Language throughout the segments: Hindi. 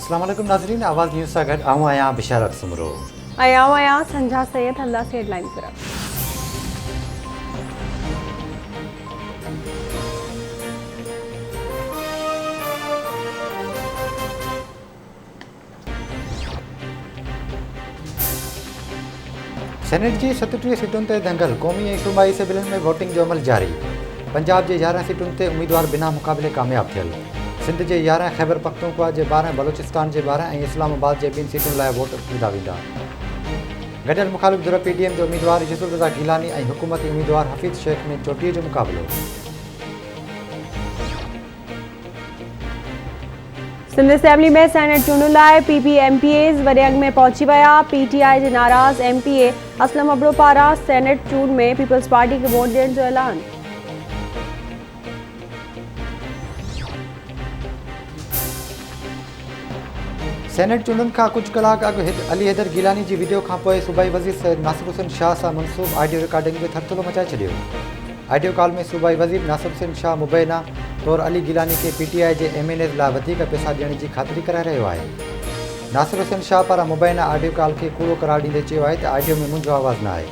अस्सलाम वालेकुम नाज़रीन, आवाज़ न्यूज़ सां गॾु आऊं आहियां बिशारत सुमरो। आया संझा सैयद हल्ला से हेडलाइन पर। सेनेट जी 37 सीटुनि ते दंगल, क़ौमी ऐं सूबाई असेंबलियुनि में वोटिंग जो अमल जारी। पंजाब जे 11 सीटुनि ते उम्मीदवार बिना मुक़ाबले कामयाब थियल। सिंध जे 11, ख़ैबर पख्तूनख्वा जे 12, बलोचिस्तान जे 12 ऐं इस्लामाबाद जे 2 सीटुनि लाइ वोट विधा वेंदा। गॾियल मुख़ालिफ़ धुर PDM जो उम्मीदवार यूसुफ रज़ा गीलानी ऐं हुकूमती उम्मीदवार हफ़ीज़ शेख में चोटीअ जो मुक़ाबिलो। सिंध असेंबली में सेनेट चूंडुनि लाइ PPMPAs वॾे अघ में पहुची विया। PTI जे नाराज़ MPA असलम अबड़ो पारां सेनेट चूंड में पीपल्स पार्टी खे वोट ॾियण जो ऐलान। सेनेट चूंडुनि खां कुझु कलाक अॻु अली हैदर गीलानी जी वीडियो खां पोइ सूबाई वज़ीर सैयद नासिर हुसैन शाह सां मनसूब ऑडियो रिकॉर्डिंग में थरथलो मचाए छॾियो। ऑडियो कॉल में सूबाई वज़ीर नासिर हुसैन शाह मुबैना तौरु अली गीलानी खे PTI जे MNAs लाइ वधीक पैसा ॾियण जी ख़ातिरी कराए रहियो आहे। नासिर हुसैन शाह पारां मुबैना ऑडियो कॉल खे कूड़ो करार ॾींदे चयो आहे त ऑडियो में मुंहिंजो आवाज़ु न आहे।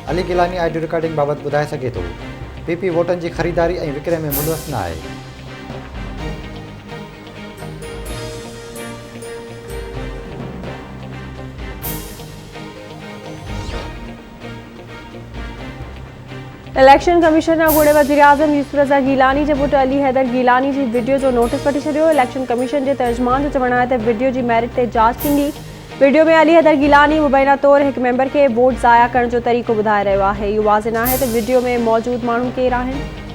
अली गीलानी ऑडियो रिकॉर्डिंग बाबति ॿुधाए सघे थो, PP वोटनि जी ख़रीदारी ऐं विकिरे में मुलवस न आहे। इलेक्शन कमीशन अॻूणे वज़ीर आज़म यूसुफ रज़ा गीलानी जे पुटु अली हैदर गीलानी जी वीडियो जो नोटिस वठी छॾियो। इलेक्शन कमीशन जे तर्जुमान जो चवणु आहे त वीडियो जी मेरिट ते जांच थींदी। वीडियो में अली हैदर गीलानी मुबैना तौरु हिकु मेंबर खे वोट ज़ाया करण जो तरीक़ो ॿुधाए रहियो आहे। इहो वाज़े न आहे त वीडियो में मौजूदु माण्हू केरु आहिनि।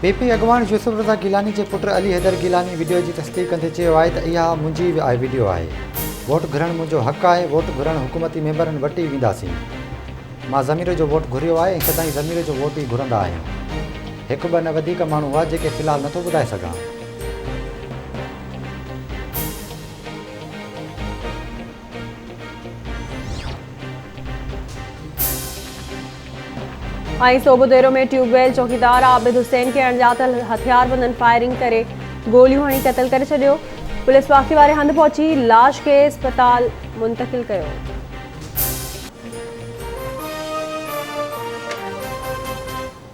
PP अॻवान यूसुफ रज़ा गीलानी जे पुटु अली हैदर गीलानी वीडियो जी तस्दीक़ कंदे चयो आहे त इहा मुंहिंजी वीडियो आहे। वोट घुरणु मुंहिंजो हक़ु आहे। वोट घुरणु हुकूमती मेंबरनि वटि ई वेंदासीं। मां ज़मीर जो वोट घुरियो आहे ऐं सदाईं ज़मीर जो वोट ई घुरंदा आहियूं। हिकु ॿ न वधीक माण्हू हुआ जेके फ़िलहालु नथो ॿुधाए सघां। सोबुदेरो में ट्यूबवेल चौकीदार आबिद हुसैन खे अणॼातल हथियारबंदनि फायरिंग करे गोलियूं हणी क़तल करे छॾियो। पुलिस वाक़े वारे हंधि पहुची लाश खे अस्पताल मुंतक़िल कयो।